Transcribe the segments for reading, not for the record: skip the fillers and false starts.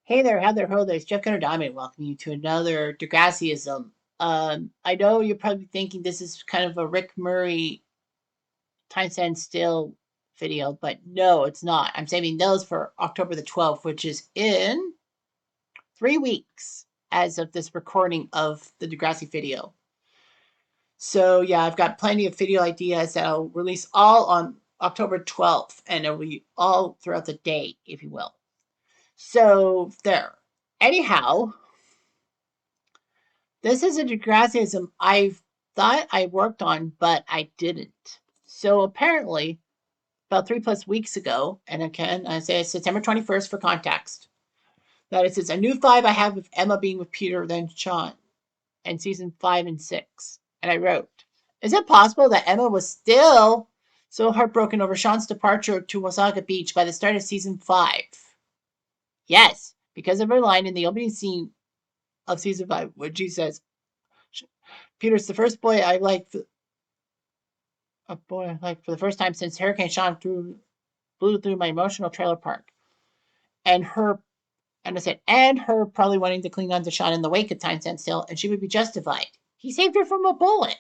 Hey there, how there, ho there. It's Jeff Gunner Diamond welcoming you to another Degrassism. I know you're probably thinking this is kind of a Rick Murray time stand still video, but no, it's not. I'm saving those for October the 12th, which is in 3 weeks as of this recording of the Degrassi video. So yeah, I've got plenty of video ideas that I'll release all on October 12th, and it'll be all throughout the day, if you will. So there. Anyhow, this is a Degrassism I thought I worked on, but I didn't. So apparently, about 3+ weeks ago, and again, I say September 21st for context, that it says a new five I have with Emma being with Peter, then Sean, and season 5 and 6. And I wrote, is it possible that Emma was still so heartbroken over Sean's departure to Wasaga Beach by the start of season 5? Yes, because of her line in the opening scene of season 5, when she says, Peter's the first boy I like for the first time since Hurricane Sean blew through my emotional trailer park. And her probably wanting to cling on to Sean in the wake of time stand still, and she would be justified. He saved her from a bullet.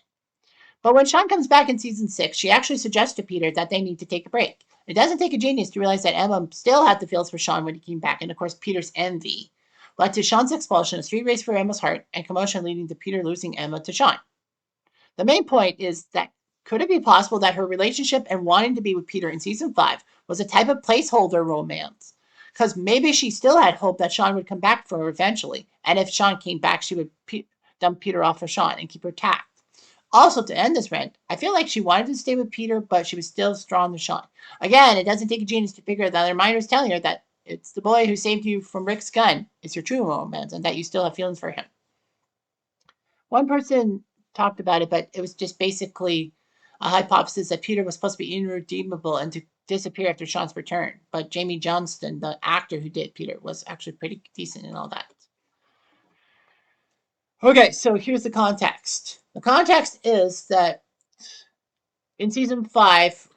But when Sean comes back in season 6, she actually suggests to Peter that they need to take a break. It doesn't take a genius to realize that Emma still had the feels for Sean when he came back, and of course Peter's envy led to Sean's expulsion, a street race for Emma's heart, and commotion leading to Peter losing Emma to Sean. The main point is that could it be possible that her relationship and wanting to be with Peter in season 5 was a type of placeholder romance? Because maybe she still had hope that Sean would come back for her eventually, and if Sean came back, she would dump Peter off for Sean and keep her tact. Also, to end this rant, I feel like she wanted to stay with Peter, but she was still strong to Sean. Again, it doesn't take a genius to figure that her mind was telling her that it's the boy who saved you from Rick's gun is your true romance, and that you still have feelings for him. One person talked about it, but it was just basically a hypothesis that Peter was supposed to be irredeemable and to disappear after Sean's return. But Jamie Johnston, the actor who did Peter, was actually pretty decent in all that. Okay, so here's the context. The context is that in season 5,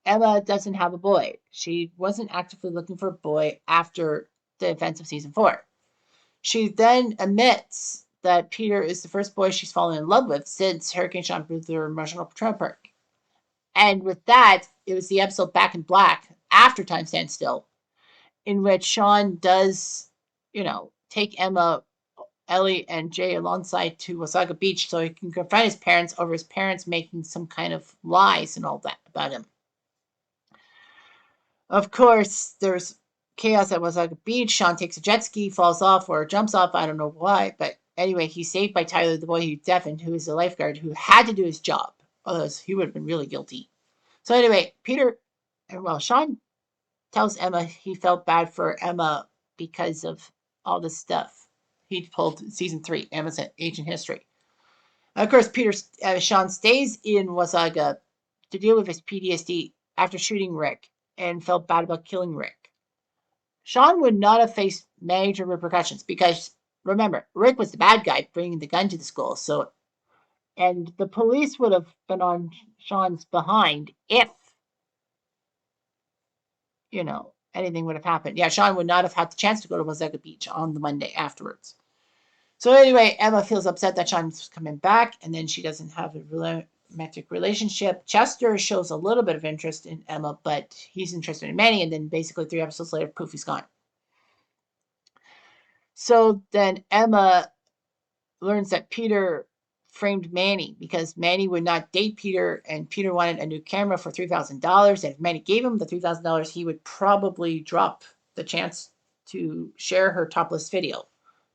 Emma doesn't have a boy. She wasn't actively looking for a boy after the events of season 4. She then admits that Peter is the first boy she's fallen in love with since Hurricane Sean blew through her emotional patrol park. And with that, it was the episode Back in Black after Time Stands Still, in which Sean does, take Emma, Ellie, and Jay alongside to Wasaga Beach so he can confront his parents over his parents making some kind of lies and all that about him. Of course, there's chaos at Wasaga Beach. Sean takes a jet ski, falls off, or jumps off. I don't know why. But anyway, he's saved by Tyler, the boy who deafened, who is a lifeguard, who had to do his job. Otherwise, he would have been really guilty. So anyway, Sean tells Emma he felt bad for Emma because of all this stuff he'd pulled in season 3, Emma's ancient history. Of course, Sean stays in Wasaga to deal with his PTSD after shooting Rick and felt bad about killing Rick. Sean would not have faced major repercussions because, remember, Rick was the bad guy bringing the gun to the school. And the police would have been on Sean's behind if, anything would have happened. Yeah, Sean would not have had the chance to go to Wasaga Beach on the Monday afterwards. So anyway, Emma feels upset that Sean's coming back, and then she doesn't have a romantic relationship. Chester shows a little bit of interest in Emma, but he's interested in Manny, and then basically 3 episodes later, poof, he's gone. So then Emma learns that Peter framed Manny because Manny would not date Peter, and Peter wanted a new camera for $3,000. And if Manny gave him the $3,000, he would probably drop the chance to share her topless video.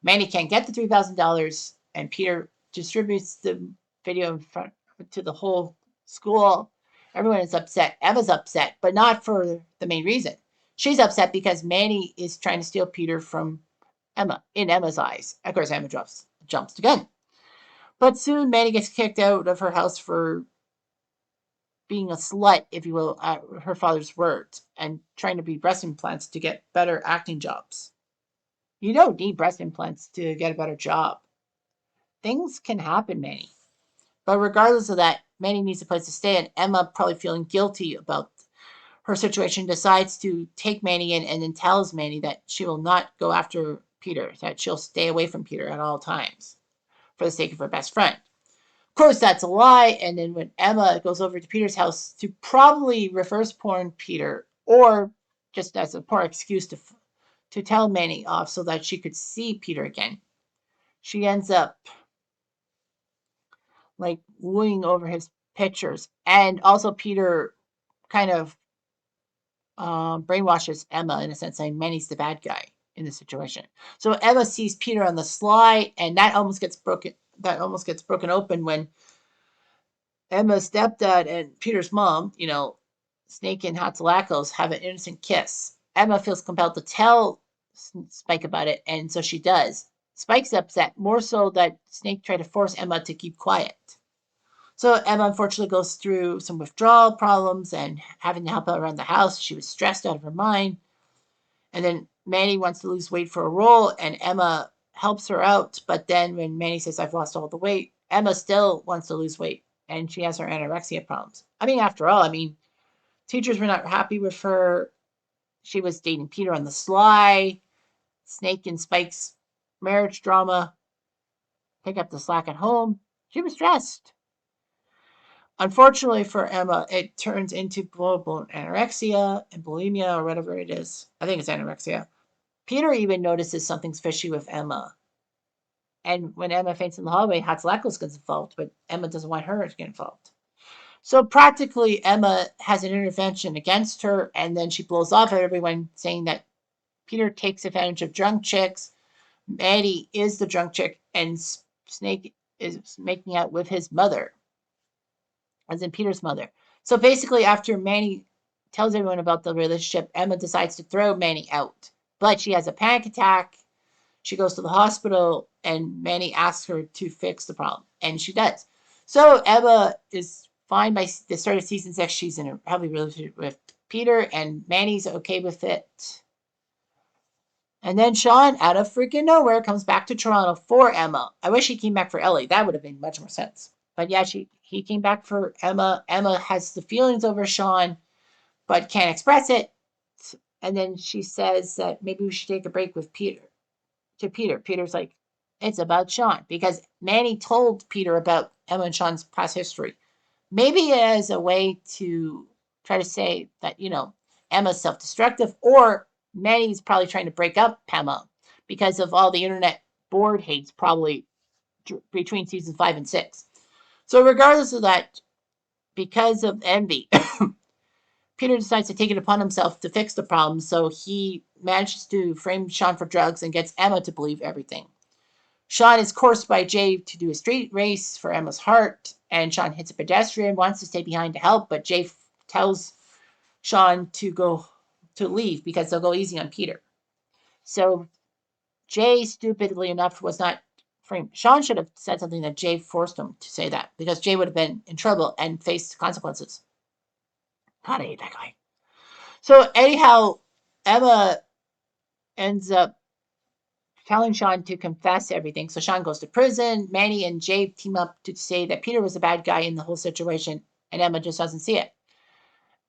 Manny can't get the $3,000, and Peter distributes the video in front to the whole school. Everyone is upset. Emma's upset, but not for the main reason. She's upset because Manny is trying to steal Peter from Emma, in Emma's eyes. Of course, Emma jumps the gun. But soon Manny gets kicked out of her house for being a slut, if you will, at her father's words, and trying to be breast implants to get better acting jobs. You don't need breast implants to get a better job. Things can happen, Manny. But regardless of that, Manny needs a place to stay, and Emma probably feeling guilty about her situation, decides to take Manny in and then tells Manny that she will not go after Peter, that she'll stay away from Peter at all times for the sake of her best friend. Of course, that's a lie. And then when Emma goes over to Peter's house to probably reverse porn Peter, or just as a poor excuse to tell Manny off so that she could see Peter again, she ends up like wooing over his pictures. And also Peter kind of brainwashes Emma in a sense, saying Manny's the bad guy in the situation. So Emma sees Peter on the sly, and that almost gets broken. That almost gets broken open when Emma's stepdad and Peter's mom, Snake and Hatzalakos, have an innocent kiss. Emma feels compelled to tell Spike about it, and so she does. Spike's upset, more so that Snake tried to force Emma to keep quiet. So Emma unfortunately goes through some withdrawal problems and having to help out around the house. She was stressed out of her mind. And then Manny wants to lose weight for a role, and Emma helps her out. But then when Manny says, I've lost all the weight, Emma still wants to lose weight, and she has her anorexia problems. After all, teachers were not happy with her. She was dating Peter on the sly. Snake and Spike's marriage drama pick up the slack at home. She was stressed. Unfortunately for Emma, it turns into full-blown anorexia and bulimia or whatever it is. I think it's anorexia. Peter even notices something's fishy with Emma. And when Emma faints in the hallway, Hatzalakos gets involved, but Emma doesn't want her to get involved. So practically, Emma has an intervention against her, and then she blows off at everyone, saying that Peter takes advantage of drunk chicks. Maddie is the drunk chick, and Snake is making out with his mother, as in Peter's mother. So basically, after Manny tells everyone about the relationship, Emma decides to throw Manny out. But she has a panic attack. She goes to the hospital, and Manny asks her to fix the problem, and she does. So Emma is fine by the start of season 6. She's in a healthy relationship with Peter, and Manny's okay with it. And then Sean, out of freaking nowhere, comes back to Toronto for Emma. I wish he came back for Ellie. That would have made much more sense. But yeah, he came back for Emma. Emma has the feelings over Sean, but can't express it. And then she says that maybe we should take a break with Peter. To Peter. Peter's like, it's about Sean, because Manny told Peter about Emma and Sean's past history. Maybe as a way to try to say that, Emma's self-destructive, or Manny's probably trying to break up Emma because of all the internet board hates probably between seasons 5 and 6. So regardless of that, because of envy, Peter decides to take it upon himself to fix the problem, so he manages to frame Sean for drugs and gets Emma to believe everything. Sean is coursed by Jay to do a street race for Emma's heart, and Sean hits a pedestrian, wants to stay behind to help, but Jay tells Sean to leave because they'll go easy on Peter. So Jay, stupidly enough, was not framed. Sean should have said something that Jay forced him to say that, because Jay would have been in trouble and faced consequences. God, I hate that guy. So anyhow, Emma ends up telling Sean to confess everything. So Sean goes to prison. Manny and Jay team up to say that Peter was the bad guy in the whole situation, and Emma just doesn't see it.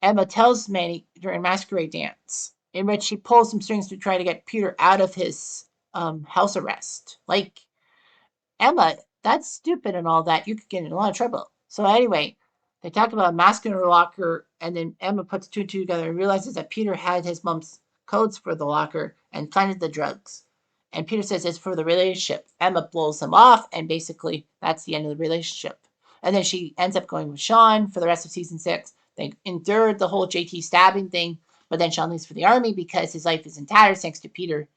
Emma tells Manny during a masquerade dance, in which she pulls some strings to try to get Peter out of his house arrest. Like, Emma, that's stupid and all that. You could get in a lot of trouble. So anyway, they talk about a mask in her locker, and then Emma puts two and two together and realizes that Peter had his mom's codes for the locker and planted the drugs. And Peter says it's for the relationship. Emma blows him off, and basically that's the end of the relationship. And then she ends up going with Sean for the rest of season 6. They endured the whole JT stabbing thing, but then Sean leaves for the army because his life is in tatters thanks to Peter's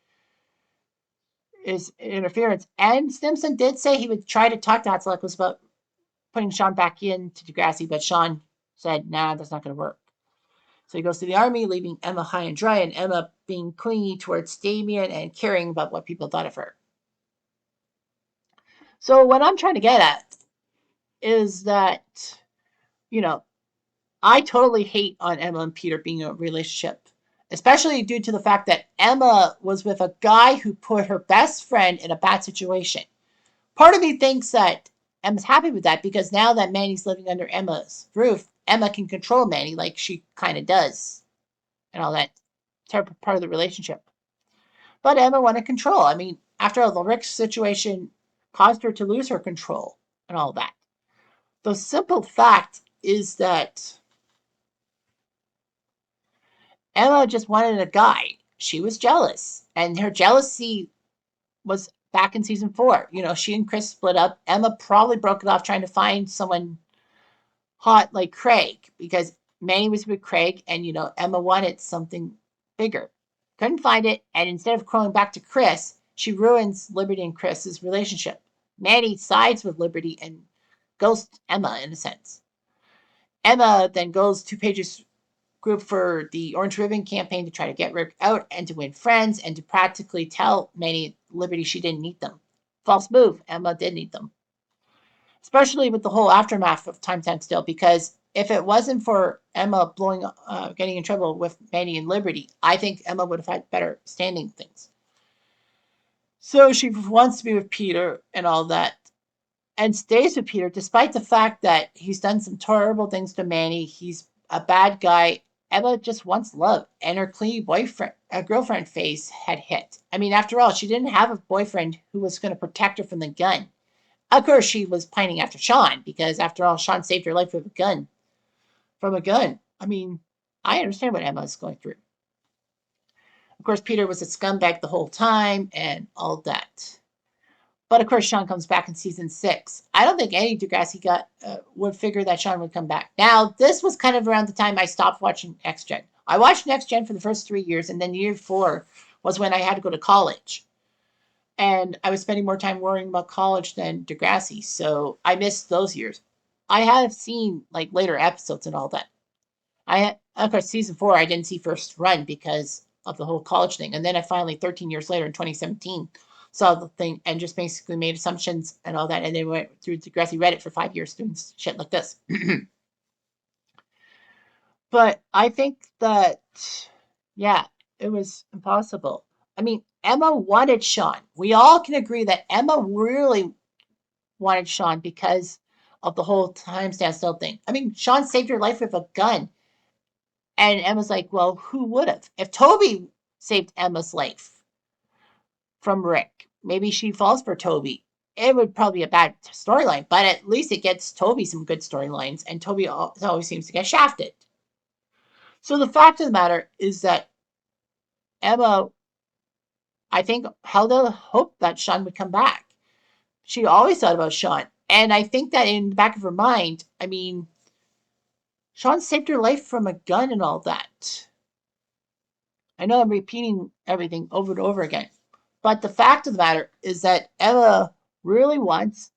interference. And Stimson did say he would try to talk to Hatzalakos about putting Sean back into Degrassi, but Sean said, nah, that's not going to work. So he goes to the army, leaving Emma high and dry, and Emma being clingy towards Damien and caring about what people thought of her. So what I'm trying to get at is that, I totally hate on Emma and Peter being in a relationship, especially due to the fact that Emma was with a guy who put her best friend in a bad situation. Part of me thinks that Emma's happy with that because now that Manny's living under Emma's roof, Emma can control Manny like she kind of does and all that part of the relationship. But Emma wanted control. I mean, after all, the Rick situation caused her to lose her control and all that. The simple fact is that Emma just wanted a guy. She was jealous, and her jealousy was back in season 4. You know, she and Chris split up. Emma probably broke it off trying to find someone hot like Craig because Manny was with Craig, and you know, Emma wanted something bigger. Couldn't find it, and instead of crawling back to Chris, she ruins Liberty and Chris's relationship. Manny sides with Liberty and ghosts Emma in a sense. Emma then goes to Paige's group for the Orange Ribbon campaign to try to get Rick out and to win friends and to practically tell Manny Liberty she didn't need them. False move. Emma did need them. Especially with the whole aftermath of Time Stand Still, because if it wasn't for Emma getting in trouble with Manny and Liberty, I think Emma would have had better standing things. So she wants to be with Peter and all that, and stays with Peter despite the fact that he's done some terrible things to Manny. He's a bad guy. Emma just wants love, and her clingy girlfriend phase had hit. I mean, after all, she didn't have a boyfriend who was going to protect her from the gun. Of course, she was pining after Sean because, after all, Sean saved her life with a gun. From a gun. I mean, I understand what Emma is going through. Of course, Peter was a scumbag the whole time and all that. But of course, Sean comes back in season 6. I don't think any Degrassi would figure that Sean would come back. Now, this was kind of around the time I stopped watching Next Gen. I watched Next Gen for the first 3 years, and then year 4 was when I had to go to college. And I was spending more time worrying about college than Degrassi, so I missed those years. I have seen like later episodes and all that. Of course, season 4 I didn't see first run because of the whole college thing, and then I finally 13 years later in 2017 saw the thing and just basically made assumptions and all that, and then went through Degrassi Reddit for 5 years doing shit like this. But I think that, yeah, it was impossible. I mean, Emma wanted Sean. We all can agree that Emma really wanted Sean because of the whole Time Stand Still thing. I mean, Sean saved her life with a gun. And Emma's like, well, who would have? If Toby saved Emma's life from Rick, maybe she falls for Toby. It would probably be a bad storyline, but at least it gets Toby some good storylines, and Toby always seems to get shafted. So the fact of the matter is that Emma, I think, held out hope that Sean would come back. She always thought about Sean. And I think that in the back of her mind, I mean, Sean saved her life from a gun and all that. I know I'm repeating everything over and over again. But the fact of the matter is that Emma really wants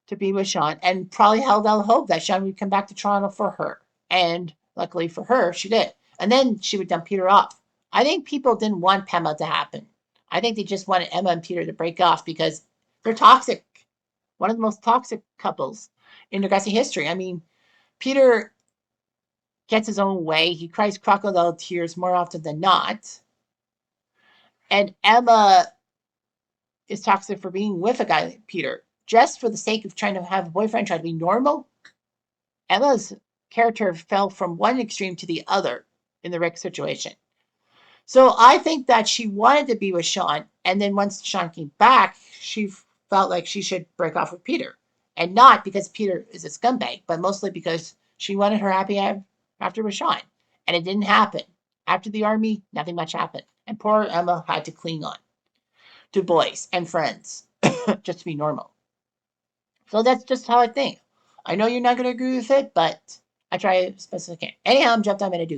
to be with Sean and probably held out hope that Sean would come back to Toronto for her. And luckily for her, she did. And then she would dump Peter off. I think people didn't want Pema to happen. I think they just wanted Emma and Peter to break off because they're toxic. One of the most toxic couples in Degrassi history. I mean, Peter gets his own way. He cries crocodile tears more often than not. And Emma is toxic for being with a guy like Peter. Just for the sake of trying to have a boyfriend, try to be normal. Emma's character fell from one extreme to the other in the Rick situation. So I think that she wanted to be with Sean, and then once Sean came back, she felt like she should break off with Peter. And not because Peter is a scumbag, but mostly because she wanted her happy after with Sean. And it didn't happen. After the army, nothing much happened. And poor Emma had to cling on to boys and friends just to be normal. So that's just how I think. I know you're not going to agree with it, but I try as best as I can. Anyhow, I'm jumped. I'm going to do.